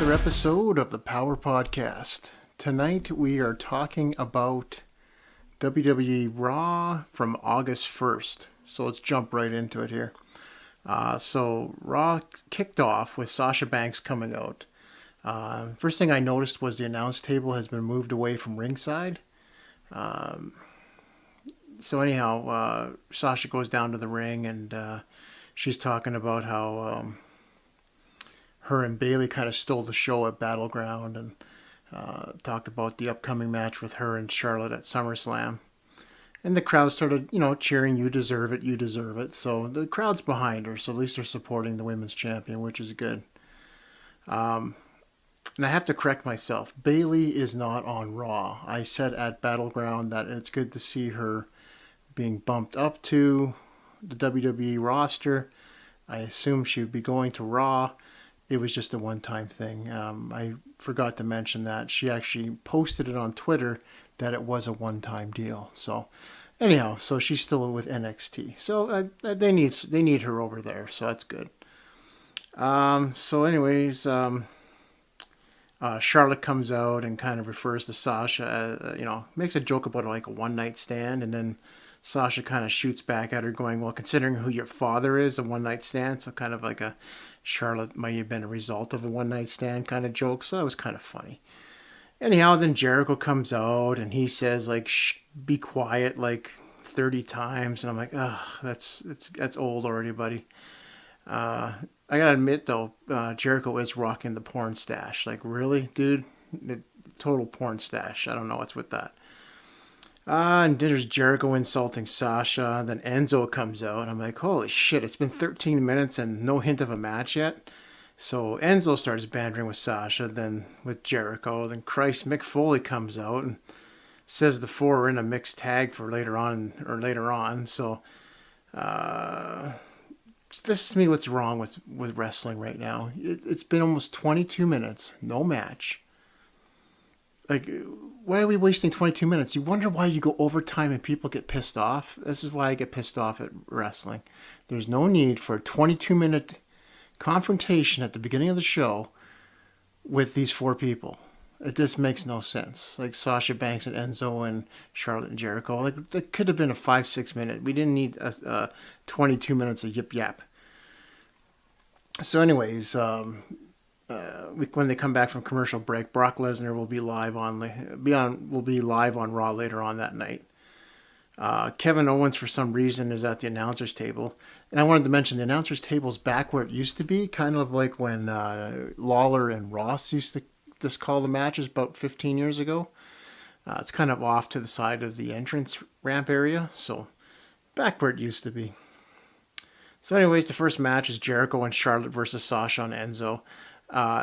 another episode of the Power Podcast. Tonight we are talking about WWE RAW from August 1st. So let's jump right into it here. So Raw kicked off with Sasha Banks coming out. First thing I noticed was the announce table has been moved away from ringside. So anyhow, Sasha goes down to the ring and she's talking about how her and Bayley kind of stole the show at Battleground and talked about the upcoming match with her and Charlotte at SummerSlam. And the crowd started, cheering, you deserve it, you deserve it. So the crowd's behind her, so at least they're supporting the women's champion, which is good. And I have to correct myself. Bayley is not on Raw. I said at Battleground that it's good to see her being bumped up to the WWE roster. I assume she would be going to Raw. It was just a one-time thing. I forgot to mention that. She actually posted it on Twitter that it was a one-time deal. So anyhow, so she's still with NXT. So they need her over there, so that's good. So anyways, Charlotte comes out and kind of refers to Sasha, makes a joke about like a one-night stand, and then Sasha kind of shoots back at her going, well, considering who your father is, a one-night stand, so kind of like a Charlotte might have been a result of a one-night stand kind of joke, so that was kind of funny. Anyhow, then Jericho comes out and he says, like, shh, be quiet, like 30 times, and I'm like, oh, that's old already, buddy. I gotta admit, though, Jericho is rocking the porn stash. Like, really, dude? The total porn stash. I don't know what's with that. And there's Jericho insulting Sasha. Then Enzo comes out. I'm like, holy shit, it's been 13 minutes and no hint of a match yet. So Enzo starts bantering with Sasha, then with Jericho. Then Christ, Mick Foley comes out and says the four are in a mixed tag for later on. So this is me what's wrong with wrestling right now. It's been almost 22 minutes, no match. Like, why are we wasting 22 minutes? You wonder why you go overtime and people get pissed off? This is why I get pissed off at wrestling. There's no need for a 22-minute confrontation at the beginning of the show with these four people. It just makes no sense. Like Sasha Banks and Enzo and Charlotte and Jericho. Like, that could have been a 5-6 minute. We didn't need 22 minutes of yip yap. So anyways, when they come back from commercial break, Brock Lesnar will be live on Raw later on that night. Kevin Owens, for some reason, is at the announcers table, and I wanted to mention the announcers table's back where it used to be, kind of like when Lawler and Ross used to just call the matches about 15 years ago. It's kind of off to the side of the entrance ramp area, so back where it used to be. So, anyways, the first match is Jericho and Charlotte versus Sasha and Enzo.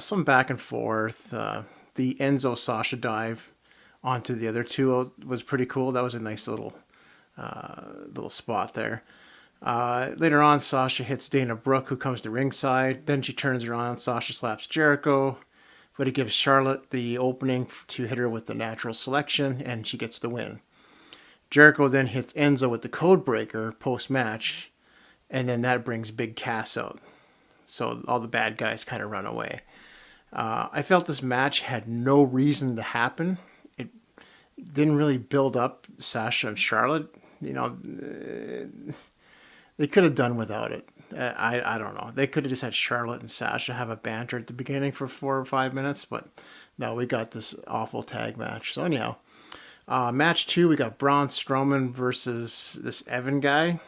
Some back and forth. The Enzo-Sasha dive onto the other two was pretty cool. That was a nice little spot there. Later on, Sasha hits Dana Brooke, who comes to ringside. Then she turns around. Sasha slaps Jericho, but it gives Charlotte the opening to hit her with the natural selection, and she gets the win. Jericho then hits Enzo with the code breaker post-match, and then that brings Big Cass out. So all the bad guys kind of run away. I felt this match had no reason to happen. It didn't really build up Sasha and Charlotte. They could have done without it. I don't know. They could have just had Charlotte and Sasha have a banter at the beginning for 4 or 5 minutes. But no, we got this awful tag match. So anyhow, match 2, we got Braun Strowman versus this Evan guy.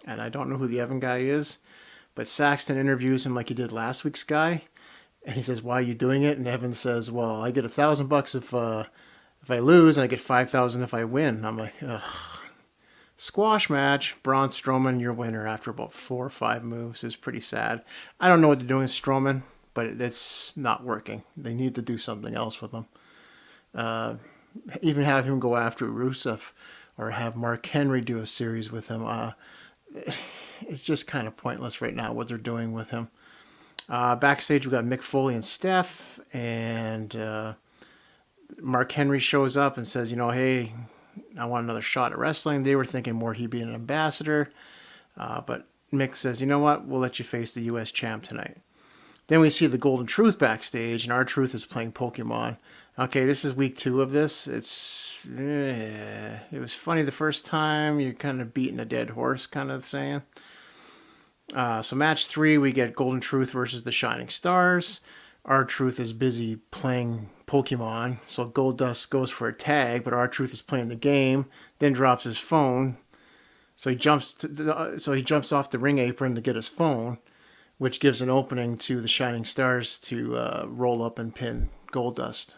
And I don't know who the Evan guy is. But Saxton interviews him like he did last week's guy, and he says, "Why are you doing it?" And Evan says, "Well, I get $1,000 if I lose, and I get $5,000 if I win." I'm like, ugh. Squash match. Braun Strowman, your winner after about 4 or 5 moves. It was pretty sad. I don't know what they're doing with Strowman, but it's not working. They need to do something else with him. Even have him go after Rusev, or have Mark Henry do a series with him. It's just kind of pointless right now what they're doing with him. Backstage, we got Mick Foley and Steph, and Mark Henry shows up and says, hey, I want another shot at wrestling. They were thinking more he'd be an ambassador, but Mick says, you know what, we'll let you face the U.S. champ tonight. Then we see the Golden Truth backstage, and R-Truth is playing Pokemon. Okay, this is week 2 of this. It was funny the first time. You're kind of beating a dead horse, kind of saying. So match 3, we get Golden Truth versus the Shining Stars. R-Truth is busy playing Pokemon, so Goldust goes for a tag, but R-Truth is playing the game, then drops his phone. So he jumps off the ring apron to get his phone, which gives an opening to the Shining Stars to roll up and pin Goldust.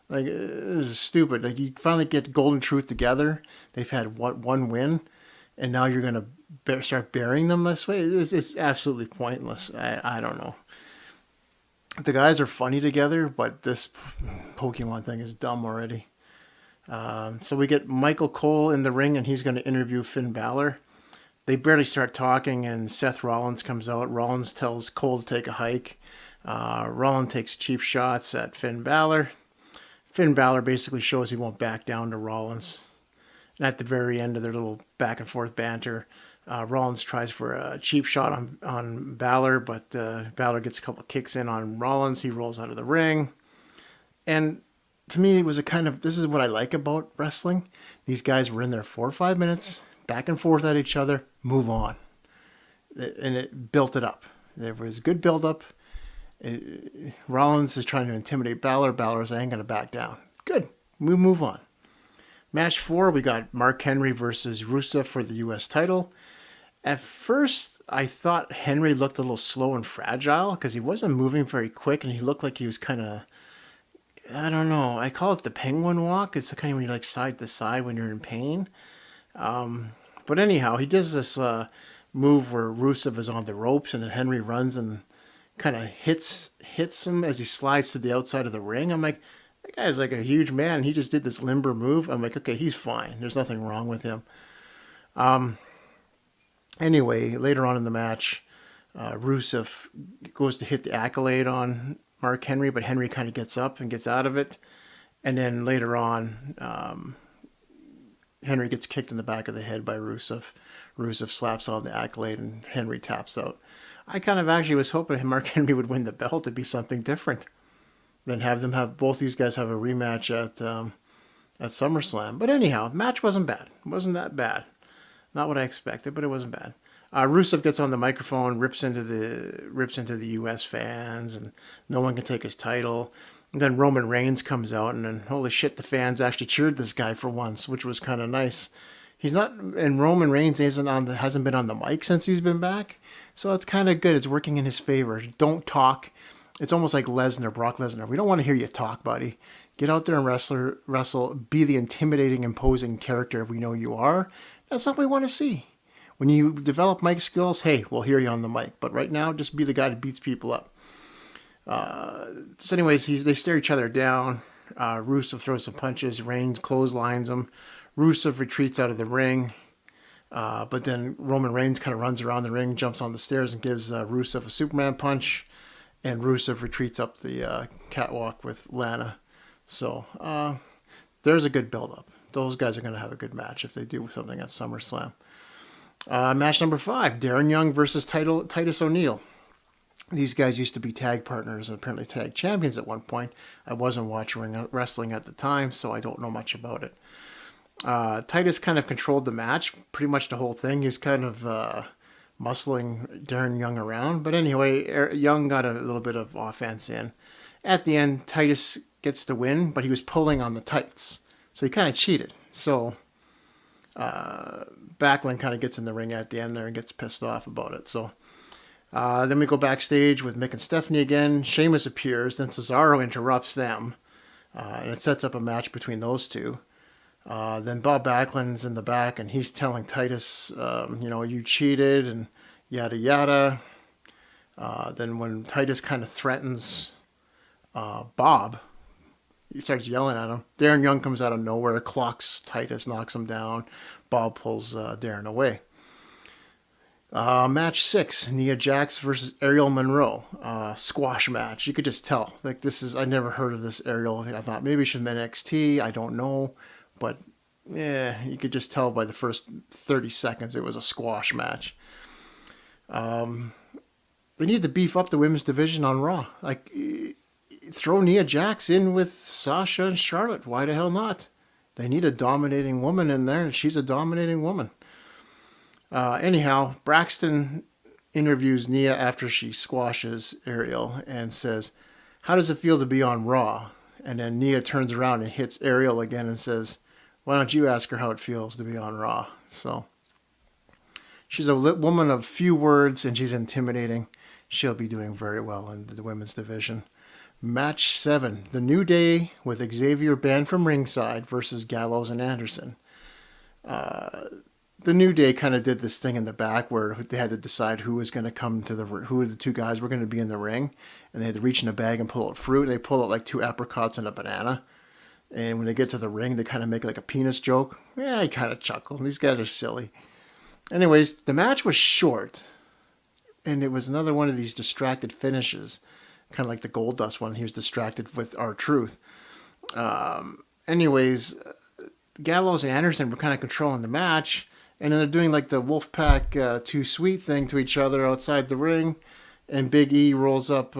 Like, this is stupid. Like, you finally get Golden Truth together. They've had one win, and now you're gonna start burying them this way. It's absolutely pointless. I don't know. The guys are funny together, but this Pokemon thing is dumb already. So we get Michael Cole in the ring, and he's going to interview Finn Balor. They barely start talking, and Seth Rollins comes out. Rollins tells Cole to take a hike. Rollins takes cheap shots at Finn Balor. Finn Balor basically shows he won't back down to Rollins. And at the very end of their little back and forth banter, Rollins tries for a cheap shot on Balor, but Balor gets a couple of kicks in on Rollins. He rolls out of the ring. And to me, it was this is what I like about wrestling. These guys were in there 4 or 5 minutes, back and forth at each other, move on. And it built it up. There was good build up. Rollins is trying to intimidate Balor. Balor's ain't going to back down. Good. We move on. Match 4, we got Mark Henry versus Rusev for the U.S. title. At first, I thought Henry looked a little slow and fragile because he wasn't moving very quick, and he looked like he was kind of, I don't know, I call it the penguin walk. It's the kind of when you like side to side when you're in pain. But anyhow, he does this move where Rusev is on the ropes, and then Henry runs and kind of hits him as he slides to the outside of the ring. I'm like, that guy's like a huge man. He just did this limber move. I'm like, okay, he's fine. There's nothing wrong with him. Anyway, later on in the match, Rusev goes to hit the accolade on Mark Henry, but Henry kind of gets up and gets out of it. And then later on, Henry gets kicked in the back of the head by Rusev. Rusev slaps on the accolade and Henry taps out. I kind of actually was hoping Mark Henry would win the belt to be something different than have both these guys have a rematch at SummerSlam. But anyhow, the match wasn't bad. It wasn't that bad. Not what I expected, but it wasn't bad. Rusev gets on the microphone, rips into the U.S. fans, and no one can take his title. And then Roman Reigns comes out, and then holy shit, the fans actually cheered this guy for once, which was kind of nice. He's not, and Roman Reigns hasn't been on the mic since he's been back, so it's kind of good. It's working in his favor. Don't talk. It's almost like Brock Lesnar. We don't want to hear you talk, buddy. Get out there and wrestle. Be the intimidating, imposing character we know you are. That's what we want to see. When you develop mic skills, hey, we'll hear you on the mic. But right now, just be the guy that beats people up. So anyways, they stare each other down. Rusev throws some punches. Reigns clotheslines him. Rusev retreats out of the ring. But then Roman Reigns kind of runs around the ring, jumps on the stairs, and gives Rusev a Superman punch. And Rusev retreats up the catwalk with Lana. So there's a good build-up. Those guys are going to have a good match if they do something at SummerSlam. Match number 5, Darren Young versus Titus O'Neil. These guys used to be tag partners and apparently tag champions at one point. I wasn't watching wrestling at the time, so I don't know much about it. Titus kind of controlled the match, pretty much the whole thing. He's kind of muscling Darren Young around. But anyway, Young got a little bit of offense in. At the end, Titus gets the win, but he was pulling on the tights. So he kind of cheated. So Backlund kind of gets in the ring at the end there and gets pissed off about it. So then we go backstage with Mick and Stephanie again. Sheamus appears. Then Cesaro interrupts them. And it sets up a match between those two. Then Bob Backlund's in the back and he's telling Titus, you cheated and yada yada. Then when Titus kind of threatens Bob, he starts yelling at him. Darren Young comes out of nowhere, clocks Titus, knocks him down. Bob pulls Darren away. Match 6, Nia Jax versus Ariel Monroe. Squash match. You could just tell. I never heard of this Ariel. I thought maybe she's from NXT. I don't know. But yeah, you could just tell by the first 30 seconds it was a squash match. they need to beef up the women's division on Raw. Like, throw Nia Jax in with Sasha and Charlotte. Why the hell not? They need a dominating woman in there, and she's a dominating woman. Anyhow, Braxton interviews Nia after she squashes Ariel and says, "How does it feel to be on Raw?" And then Nia turns around and hits Ariel again and says, "Why don't you ask her how it feels to be on Raw?" So she's a woman of few words, and she's intimidating. She'll be doing very well in the women's division. Match 7, The New Day with Xavier banned from ringside versus Gallows and Anderson. The New Day kind of did this thing in the back where they had to decide who was going to come to who the two guys were going to be in the ring, and they had to reach in a bag and pull out fruit. They pull out like 2 apricots and a banana, and when they get to the ring, they kind of make like a penis joke. Yeah, I kind of chuckle. These guys are silly. Anyways, the match was short, and it was another one of these distracted finishes, kind of like the Goldust one. He was distracted with R-Truth. Anyways, Gallows and Anderson were kind of controlling the match, and then they're doing like the Wolfpack Too Sweet thing to each other outside the ring, and Big E rolls up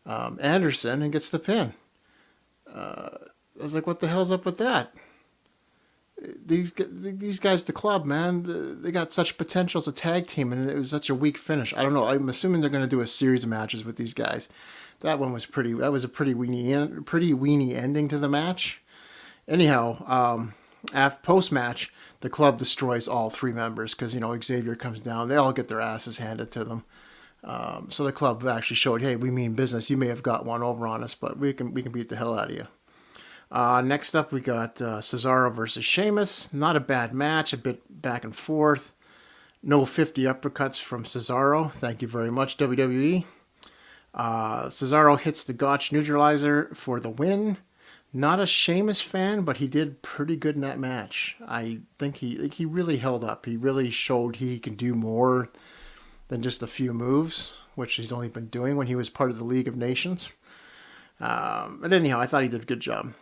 Anderson and gets the pin. I was like, what the hell's up with that? These guys, the club, man, they got such potential as a tag team, and it was such a weak finish. I don't know. I'm assuming they're going to do a series of matches with these guys. That was a pretty weenie ending to the match. Anyhow, post match, the club destroys all 3 members because Xavier comes down. They all get their asses handed to them. So the club actually showed, hey, we mean business. You may have got one over on us, but we can beat the hell out of you. Next up, we got Cesaro versus Sheamus. Not a bad match, a bit back and forth. No 50 uppercuts from Cesaro. Thank you very much, WWE. Cesaro hits the Gotch neutralizer for the win. Not a Sheamus fan, but he did pretty good in that match. I think he really held up. He really showed he can do more than just a few moves, which he's only been doing when he was part of the League of Nations. But anyhow, I thought he did a good job.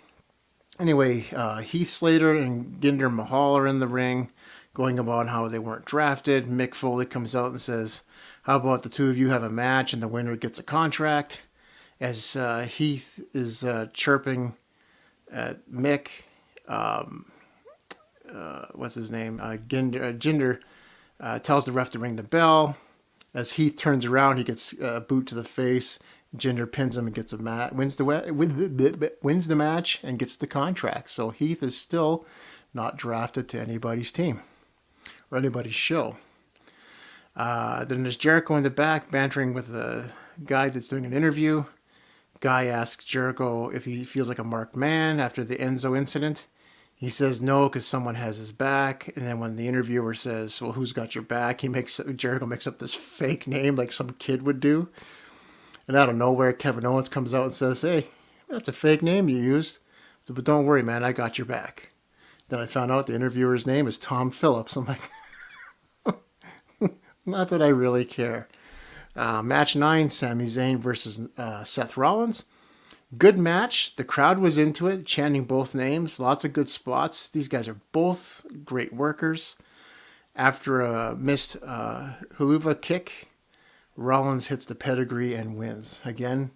Anyway, Heath Slater and Jinder Mahal are in the ring, going about how they weren't drafted. Mick Foley comes out and says, how about the two of you have a match and the winner gets a contract? As Heath is chirping at Mick, what's his name? Jinder tells the ref to ring the bell. As Heath turns around, he gets a boot to the face. Jinder pins him and gets wins the match and gets the contract. So Heath is still not drafted to anybody's team or anybody's show. Then there's Jericho in the back bantering with a guy that's doing an interview. Guy asks Jericho if he feels like a marked man after the Enzo incident. He says no because someone has his back. And then when the interviewer says, well, who's got your back? Jericho makes up this fake name like some kid would do. And out of nowhere, Kevin Owens comes out and says, hey, that's a fake name you used. But don't worry, man, I got your back. Then I found out the interviewer's name is Tom Phillips. I'm like, not that I really care. Match 9, Sami Zayn versus Seth Rollins. Good match. The crowd was into it, chanting both names. Lots of good spots. These guys are both great workers. After a missed Helluva kick, Rollins hits the pedigree and wins. Again,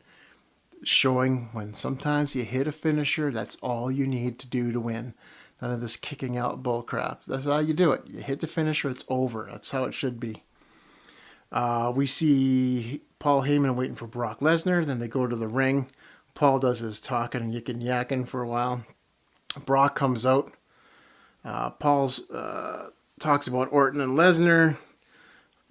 showing when sometimes you hit a finisher, that's all you need to do to win. None of this kicking out bull crap. That's how you do it. You hit the finisher, it's over. That's how it should be. We see Paul Heyman waiting for Brock Lesnar. Then they go to the ring. Paul does his talking and yakking for a while. Brock comes out. Paul's talks about Orton and Lesnar.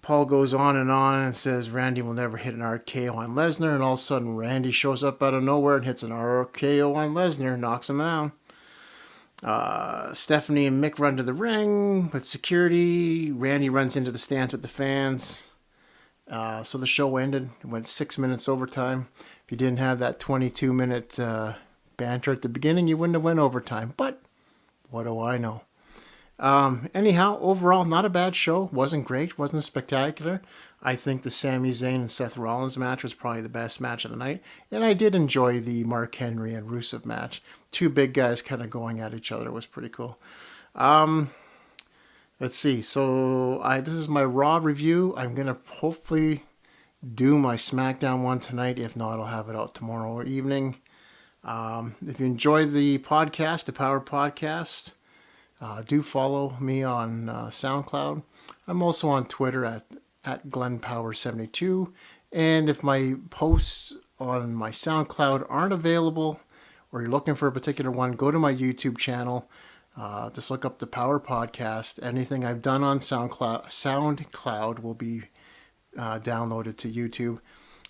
Paul goes on and says Randy will never hit an RKO on Lesnar. And all of a sudden, Randy shows up out of nowhere and hits an RKO on Lesnar, knocks him down. Stephanie and Mick run to the ring with security. Randy runs into the stands with the fans. So the show ended. It went 6 minutes overtime. If you didn't have that 22-minute banter at the beginning, you wouldn't have went overtime. But what do I know? Anyhow, overall, not a bad show. Wasn't great. Wasn't spectacular. I think the Sami Zayn and Seth Rollins match was probably the best match of the night. And I did enjoy the Mark Henry and Rusev match. Two big guys kind of going at each other was pretty cool. Let's see. So this is my Raw review. I'm going to hopefully do my SmackDown one tonight. If not, I'll have it out tomorrow evening. If you enjoy the podcast, the Power Podcast, do follow me on SoundCloud. I'm also on Twitter at GlennPower72. And if my posts on my SoundCloud aren't available, or you're looking for a particular one, go to my YouTube channel. Just look up the Power Podcast. Anything I've done on SoundCloud will be downloaded to YouTube.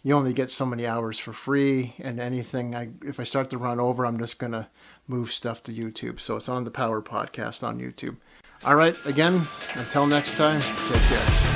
You only get so many hours for free, and if I start to run over, I'm just going to move stuff to YouTube. So it's on the Power Podcast on YouTube. All right, again, until next time, take care.